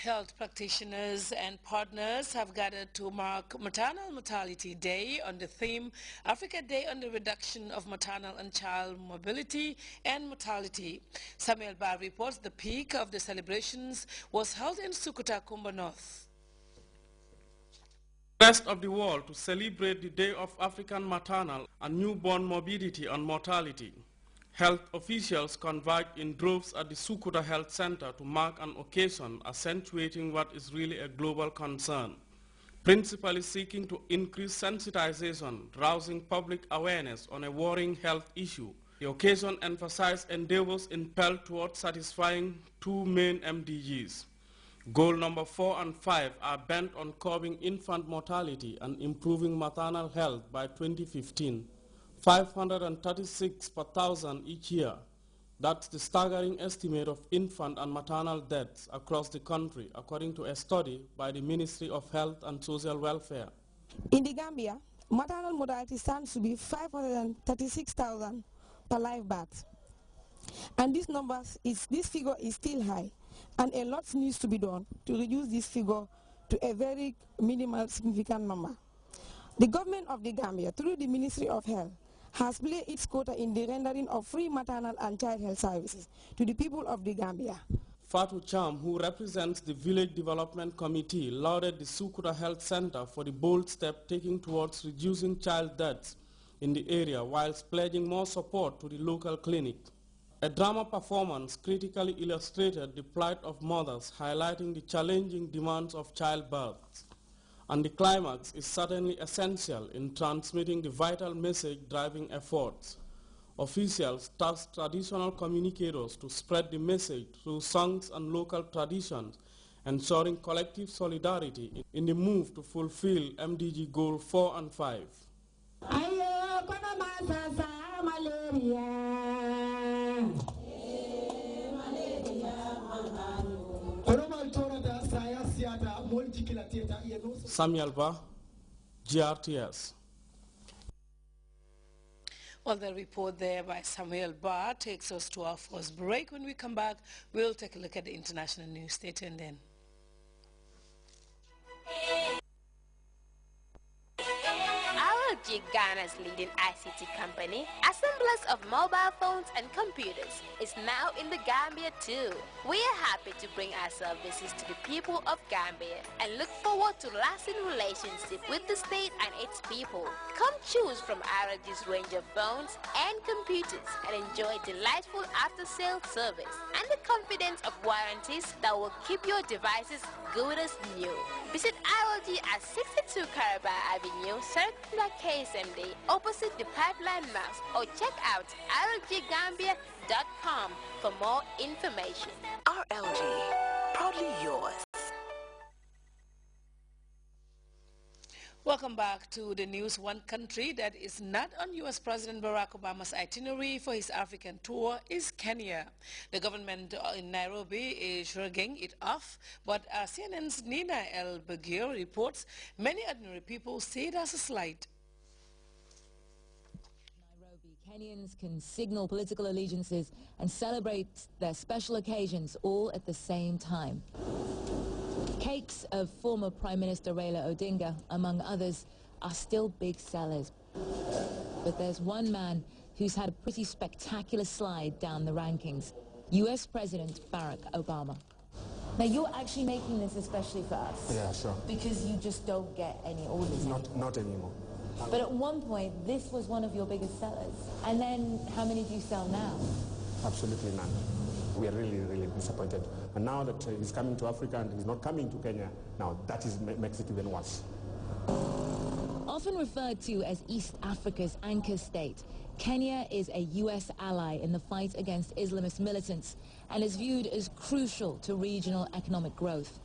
Health practitioners and partners have gathered to mark Maternal Mortality Day on the theme Africa Day on the Reduction of Maternal and Child Morbidity and Mortality. Samuel Barr reports the peak of the celebrations was held in Sukuta, Kumba North. Rest of the world to celebrate the Day of African Maternal and Newborn Morbidity and Mortality. Health officials converged in droves at the Sukuta Health Center to mark an occasion accentuating what is really a global concern, principally seeking to increase sensitization, rousing public awareness on a worrying health issue. The occasion emphasized endeavors impelled towards satisfying two main MDGs. Goal number 4 and 5 are bent on curbing infant mortality and improving maternal health by 2015. 536 per thousand each year. That's the staggering estimate of infant and maternal deaths across the country, according to a study by the Ministry of Health and Social Welfare. In the Gambia, maternal mortality stands to be 536,000 per live birth. And this figure is still high, and a lot needs to be done to reduce this figure to a very minimal significant number. The government of the Gambia, through the Ministry of Health, has played its quota in the rendering of free maternal and child health services to the people of the Gambia. Fatu Cham, who represents the Village Development Committee, lauded the Sukuta Health Center for the bold step taken towards reducing child deaths in the area whilst pledging more support to the local clinic. A drama performance critically illustrated the plight of mothers, highlighting the challenging demands of childbirth. And the climax is certainly essential in transmitting the vital message driving efforts. Officials tasked traditional communicators to spread the message through songs and local traditions, ensuring collective solidarity in the move to fulfill MDG Goal 4 and 5. Samuel Ba, GRTS. Well, the report there by Samuel Barr takes us to our first break. When we come back, we'll take a look at the international news. Stay tuned in. Ghana's leading ICT company, assemblers of mobile phones and computers, is now in the Gambia too. We are happy to bring our services to the people of Gambia and look forward to lasting relationship with the state and its people. Come choose from RG's range of phones and computers and enjoy delightful after-sale service and the confidence of warranties that will keep your devices good as new. Visit RLG at 62 Caraba Avenue, Circular KSMD, opposite the Pipeline Mouse, or check out rlggambia.com for more information. RLG, proudly yours. Welcome back to the news. One country that is not on U.S. President Barack Obama's itinerary for his African tour is Kenya. The government in Nairobi is shrugging it off, but CNN's Nina El Bagir reports many ordinary people see it as a slight. Kenyans can signal political allegiances and celebrate their special occasions all at the same time. Cakes of former Prime Minister Raila Odinga, among others, are still big sellers. But there's one man who's had a pretty spectacular slide down the rankings, US President Barack Obama. Now, you're actually making this especially for us. Yeah, sure. Because you just don't get any orders. Not anymore. But at one point, this was one of your biggest sellers. And then, how many do you sell now? Absolutely none. We are really, really disappointed. And now that he's coming to Africa and he's not coming to Kenya, now that makes it even worse. Often referred to as East Africa's anchor state, Kenya is a U.S. ally in the fight against Islamist militants and is viewed as crucial to regional economic growth.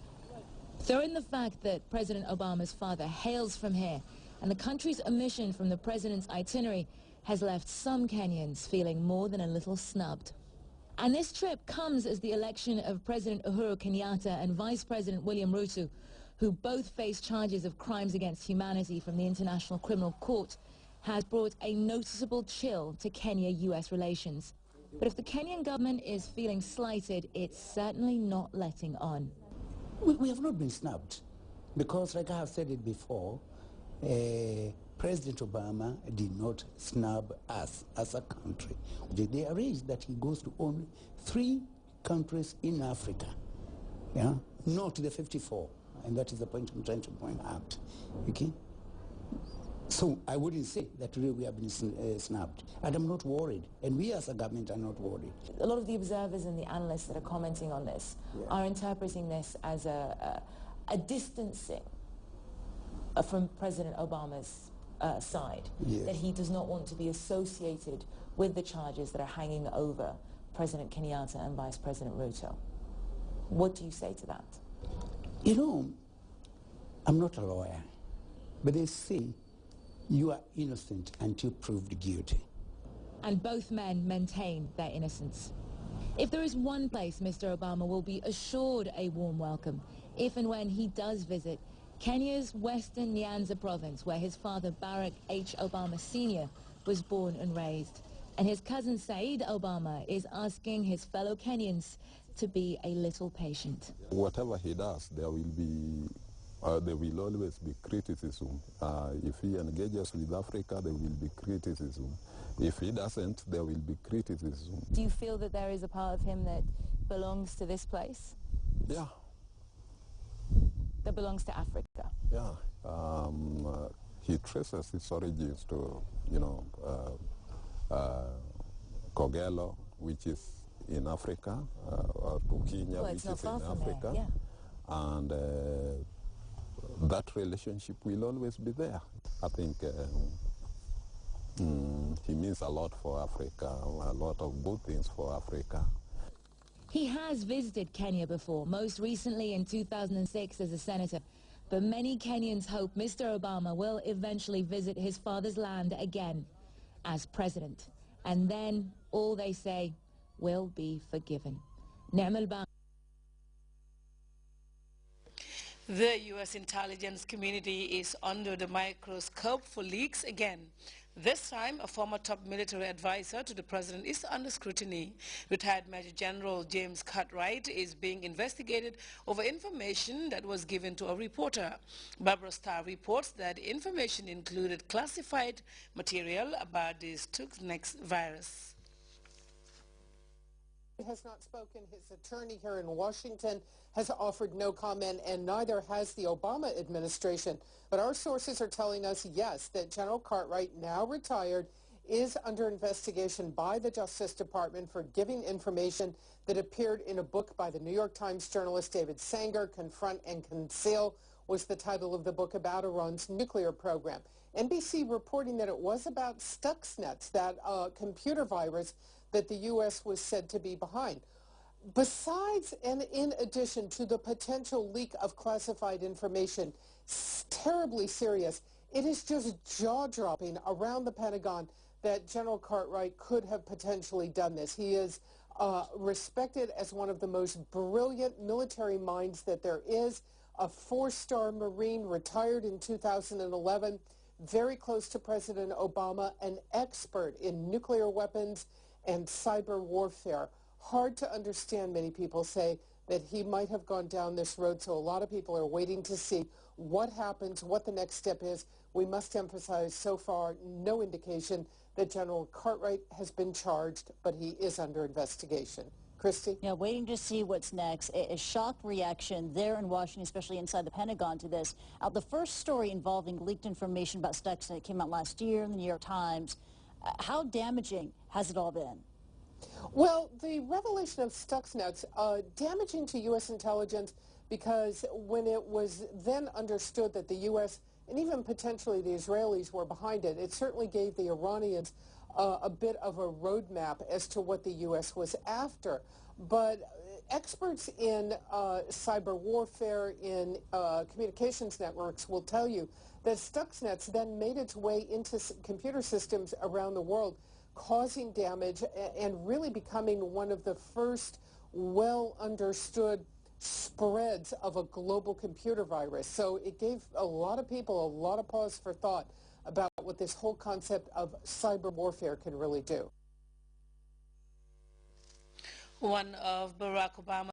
Throw in the fact that President Obama's father hails from here, and the country's omission from the president's itinerary has left some Kenyans feeling more than a little snubbed. And this trip comes as the election of President Uhuru Kenyatta and Vice President William Ruto, who both face charges of crimes against humanity from the International Criminal Court, has brought a noticeable chill to Kenya-US relations. But if the Kenyan government is feeling slighted, it's certainly not letting on. We have not been snubbed because, like I have said it before, President Obama did not snub us as a country. They arranged that he goes to only 3 countries in Africa, yeah, not the 54, and that is the point I'm trying to point out. Okay. So I wouldn't say that really we have been snubbed, and I'm not worried, and we as a government are not worried. A lot of the observers and the analysts that are commenting on this are interpreting this as a distancing from President Obama's side, that he does not want to be associated with the charges that are hanging over President Kenyatta and Vice President Ruto. What do you say to that? You know, I'm not a lawyer, but they say you are innocent until proved guilty. And both men maintain their innocence. If there is one place Mr. Obama will be assured a warm welcome, if and when he does visit Kenya's Western Nyanza province, where his father Barack H. Obama Sr. was born and raised. And his cousin Said Obama is asking his fellow Kenyans to be a little patient. Whatever he does, there will always be criticism. If he engages with Africa, there will be criticism. If he doesn't, there will be criticism. Do you feel that there is a part of him that belongs to this place? Yeah. That belongs to Africa? Yeah. He traces his origins to, Kogelo, which is in Africa, or to Kenya, which is in Africa. There, yeah. And that relationship will always be there. I think he means a lot for Africa, a lot of good things for Africa. He has visited Kenya before, most recently in 2006 as a senator. But many Kenyans hope Mr. Obama will eventually visit his father's land again as president. And then all they say will be forgiven. The U.S. intelligence community is under the microscope for leaks again. This time, a former top military advisor to the president is under scrutiny. Retired Major General James Cartwright is being investigated over information that was given to a reporter. Barbara Starr reports that information included classified material about the Stuxnet virus. Has not spoken. His attorney here in Washington has offered no comment, and neither has the Obama administration. But our sources are telling us, yes, that General Cartwright, now retired, is under investigation by the Justice Department for giving information that appeared in a book by the New York Times journalist David Sanger. Confront and Conceal was the title of the book about Iran's nuclear program. NBC reporting that it was about Stuxnet, that computer virus that the U.S. was said to be behind. Besides and in addition to the potential leak of classified information, terribly serious, it is just jaw-dropping around the Pentagon that General Cartwright could have potentially done this. He is respected as one of the most brilliant military minds that there is, a 4-star Marine, retired in 2011, very close to President Obama, an expert in nuclear weapons and cyber warfare. Hard to understand, many people say, that he might have gone down this road, so a lot of people are waiting to see what happens, what the next step is. We must emphasize, so far, no indication that General Cartwright has been charged, but he is under investigation. Christy? Yeah, waiting to see what's next. A shocked reaction there in Washington, especially inside the Pentagon, to this. The first story involving leaked information about Stuxnet came out last year in the New York Times. How damaging has it all been? Well, the revelation of Stuxnet's damaging to U.S. intelligence, because when it was then understood that the U.S. and even potentially the Israelis were behind it, it certainly gave the Iranians a bit of a roadmap as to what the U.S. was after. But experts in cyber warfare, in communications networks will tell you that Stuxnet then made its way into computer systems around the world, causing damage and really becoming one of the first well-understood spreads of a global computer virus. So it gave a lot of people a lot of pause for thought about what this whole concept of cyber warfare can really do. One of Barack Obama's